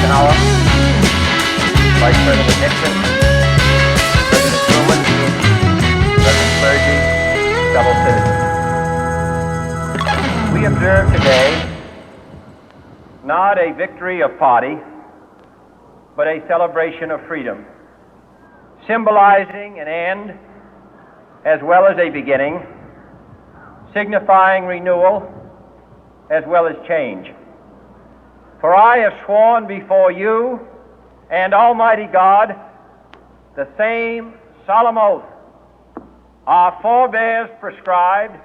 Eisenhower, Vice President Nixon, President Truman, Reverend clergy, fellow citizens. We observe today not a victory of party, but a celebration of freedom, symbolizing an end as well as a beginning, signifying renewal as well as change. For I have sworn before you and Almighty God the same solemn oath our forebears prescribed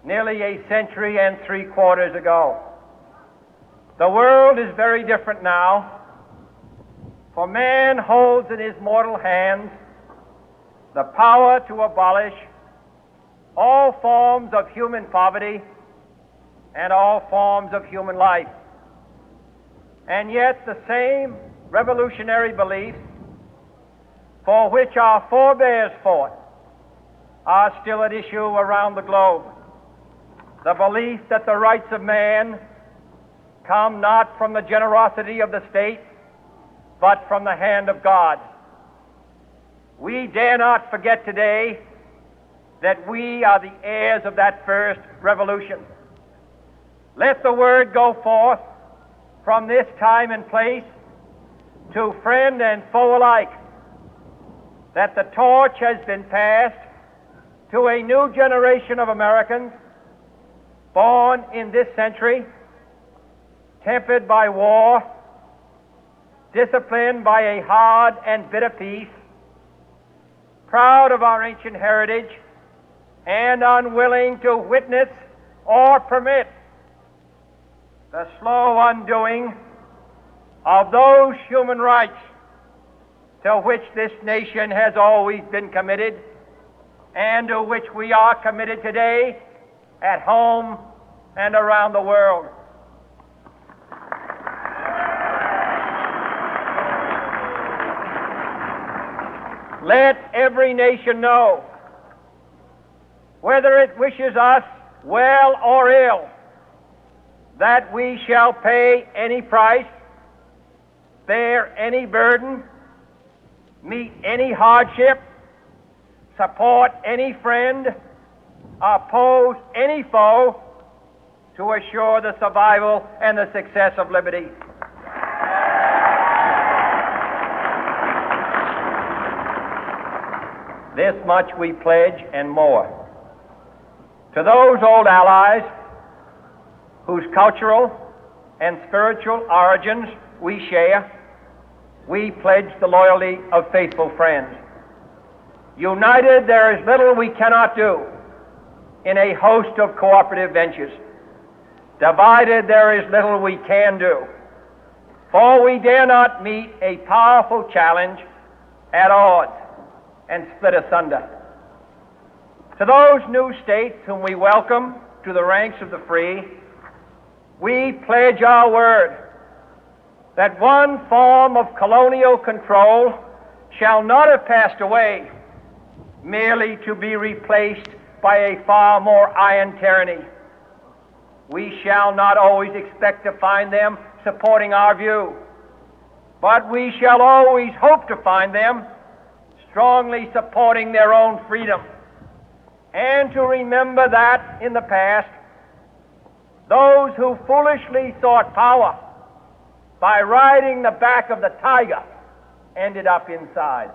nearly a century and 3/4 ago. The world is very different now, for man holds in his mortal hands the power to abolish all forms of human poverty and all forms of human life. And yet the same revolutionary beliefs for which our forebears fought are still at issue around the globe. The belief that the rights of man come not from the generosity of the state, but from the hand of God. We dare not forget today that we are the heirs of that first revolution. Let the word go forth from this time and place to friend and foe alike that the torch has been passed to a new generation of Americans born in this century, tempered by war, disciplined by a hard and bitter peace, proud of our ancient heritage, and unwilling to witness or permit the slow undoing of those human rights to which this nation has always been committed and to which we are committed today at home and around the world. Let every nation know, whether it wishes us well or ill, that we shall pay any price, bear any burden, meet any hardship, support any friend, oppose any foe to assure the survival and the success of liberty. This much we pledge and more. To those old allies whose cultural and spiritual origins we share, we pledge the loyalty of faithful friends. United, there is little we cannot do in a host of cooperative ventures. Divided, there is little we can do, for we dare not meet a powerful challenge at odds and split asunder. To those new states whom we welcome to the ranks of the free, we pledge our word that one form of colonial control shall not have passed away merely to be replaced by a far more iron tyranny. We shall not always expect to find them supporting our view, but we shall always hope to find them strongly supporting their own freedom, and to remember that in the past, those who foolishly sought power by riding the back of the tiger ended up inside.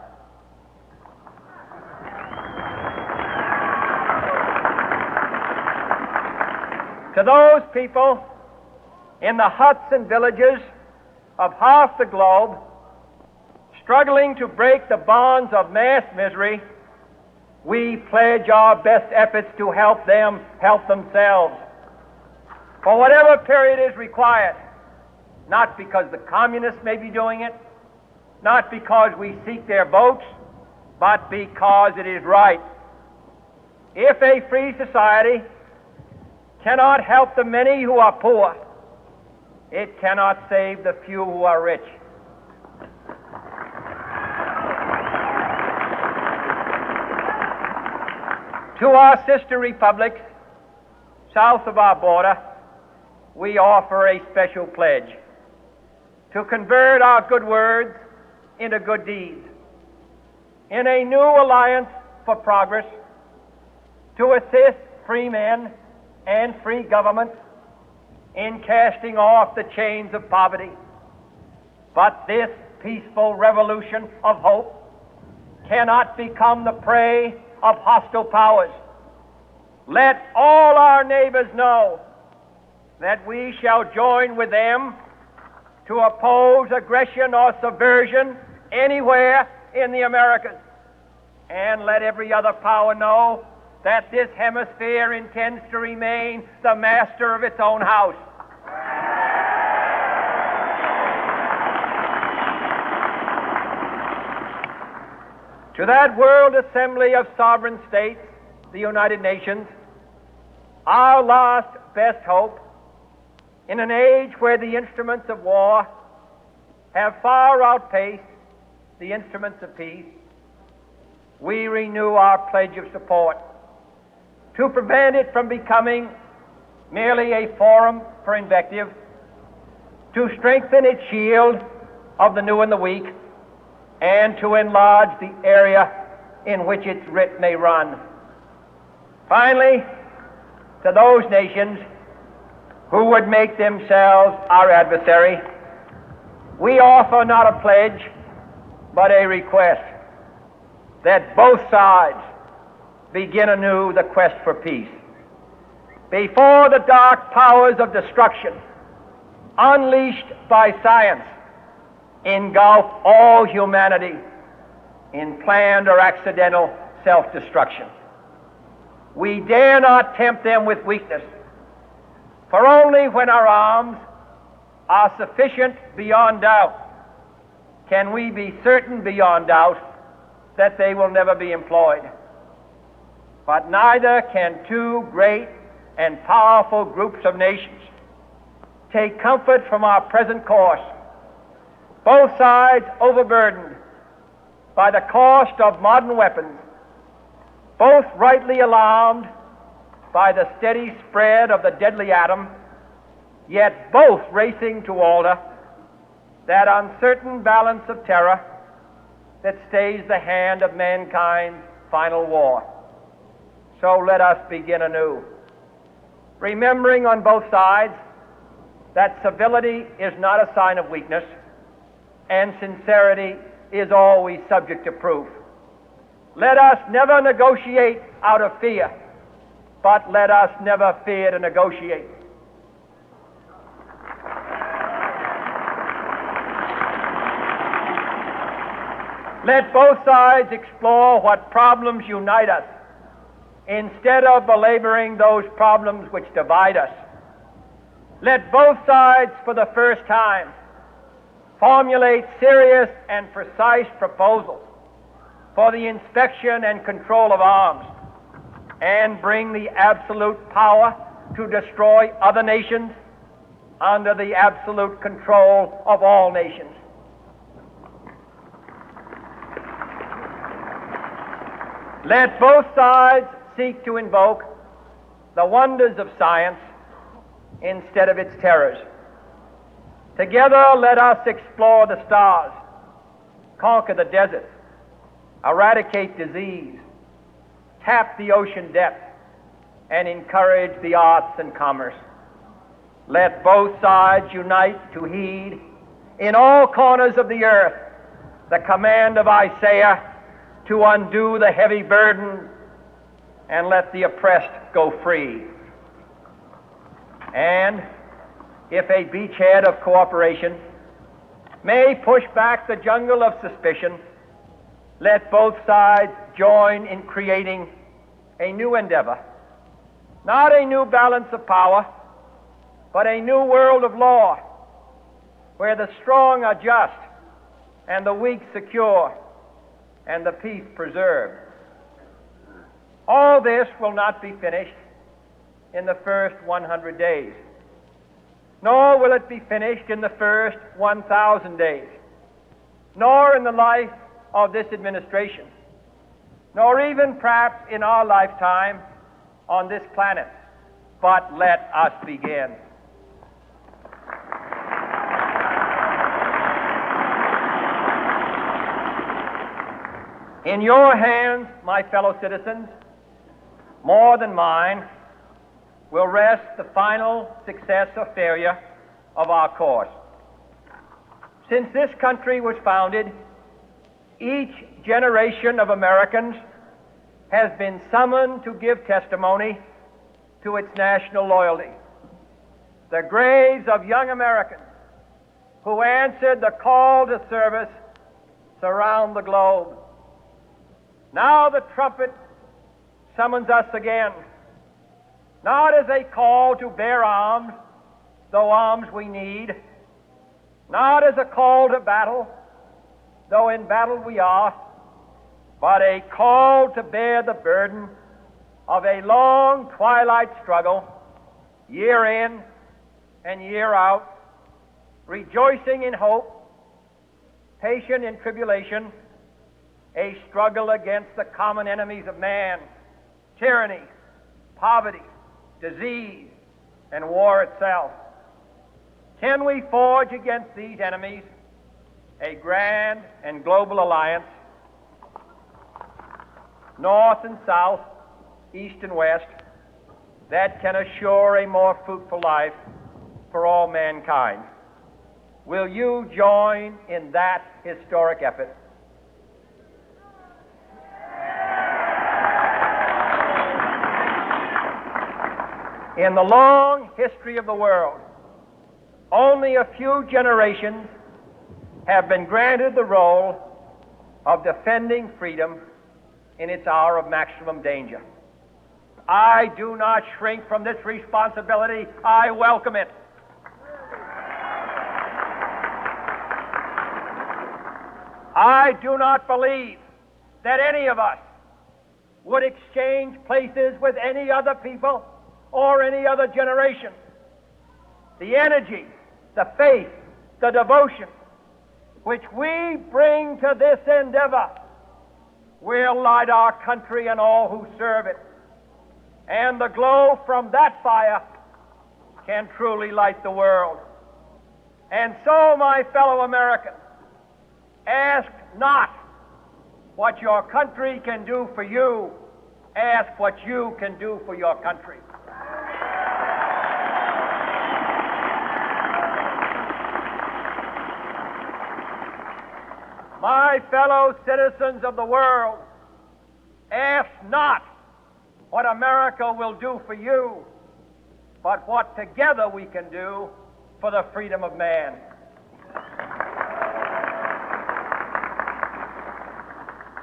To those people in the huts and villages of half the globe struggling to break the bonds of mass misery, we pledge our best efforts to help them help themselves for whatever period is required, not because the communists may be doing it, not because we seek their votes, but because it is right. If a free society cannot help the many who are poor, it cannot save the few who are rich. To our sister republics south of our border, we offer a special pledge to convert our good words into good deeds, in a new alliance for progress, to assist free men and free governments in casting off the chains of poverty. But this peaceful revolution of hope cannot become the prey of hostile powers. Let all our neighbors know that we shall join with them to oppose aggression or subversion anywhere in the Americas. And let every other power know that this hemisphere intends to remain the master of its own house. To that World Assembly of Sovereign States, the United Nations, our last best hope, in an age where the instruments of war have far outpaced the instruments of peace, we renew our pledge of support to prevent it from becoming merely a forum for invective, to strengthen its shield of the new and the weak, and to enlarge the area in which its writ may run. Finally, to those nations who would make themselves our adversary, we offer not a pledge, but a request that both sides begin anew the quest for peace. Before the dark powers of destruction, unleashed by science, engulf all humanity in planned or accidental self-destruction, we dare not tempt them with weakness, for only when our arms are sufficient beyond doubt can we be certain beyond doubt that they will never be employed. But neither can two great and powerful groups of nations take comfort from our present course, both sides overburdened by the cost of modern weapons, both rightly alarmed by the steady spread of the deadly atom, yet both racing to alter that uncertain balance of terror that stays the hand of mankind's final war. So let us begin anew, remembering on both sides that civility is not a sign of weakness, and sincerity is always subject to proof. Let us never negotiate out of fear, but let us never fear to negotiate. Let both sides explore what problems unite us, instead of belaboring those problems which divide us. Let both sides, for the first time, formulate serious and precise proposals for the inspection and control of arms, and bring the absolute power to destroy other nations under the absolute control of all nations. Let both sides seek to invoke the wonders of science instead of its terrors. Together, let us explore the stars, conquer the deserts, eradicate disease, tap the ocean depth, and encourage the arts and commerce. Let both sides unite to heed in all corners of the earth the command of Isaiah to undo the heavy burden and let the oppressed go free. And if a beachhead of cooperation may push back the jungle of suspicion, let both sides join in creating a new endeavor, not a new balance of power, but a new world of law, where the strong are just and the weak secure and the peace preserved. All this will not be finished in the first 100 days, nor will it be finished in the first 1,000 days, nor in the life of this administration, nor even perhaps in our lifetime on this planet. But let us begin. In your hands, my fellow citizens, more than mine, will rest the final success or failure of our course. Since this country was founded, each generation of Americans has been summoned to give testimony to its national loyalty. The graves of young Americans who answered the call to service surround the globe. Now the trumpet summons us again, not as a call to bear arms, though arms we need, not as a call to battle, though in battle we are, but a call to bear the burden of a long twilight struggle, year in and year out, rejoicing in hope, patient in tribulation, a struggle against the common enemies of man, tyranny, poverty, disease, and war itself. Can we forge against these enemies a grand and global alliance, north and south, east and west, that can assure a more fruitful life for all mankind? Will you join in that historic effort? In the long history of the world, only a few generations have been granted the role of defending freedom in its hour of maximum danger. I do not shrink from this responsibility. I welcome it. I do not believe that any of us would exchange places with any other people or any other generation. The energy, the faith, the devotion which we bring to this endeavor will light our country and all who serve it. And the glow from that fire can truly light the world. And so, my fellow Americans, ask not what your country can do for you. Ask what you can do for your country. My fellow citizens of the world, ask not what America will do for you, but what together we can do for the freedom of man.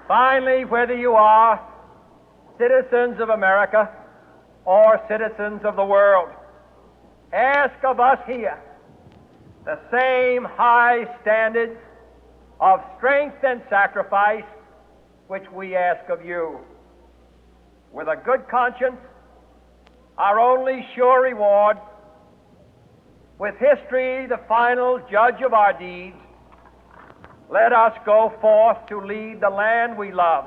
Finally, whether you are citizens of America or citizens of the world, ask of us here the same high standards of strength and sacrifice which we ask of you. With a good conscience, our only sure reward, with history the final judge of our deeds, let us go forth to lead the land we love,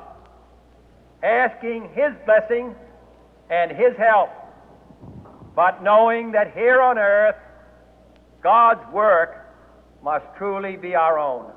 asking His blessing and His help, but knowing that here on earth God's work must truly be our own.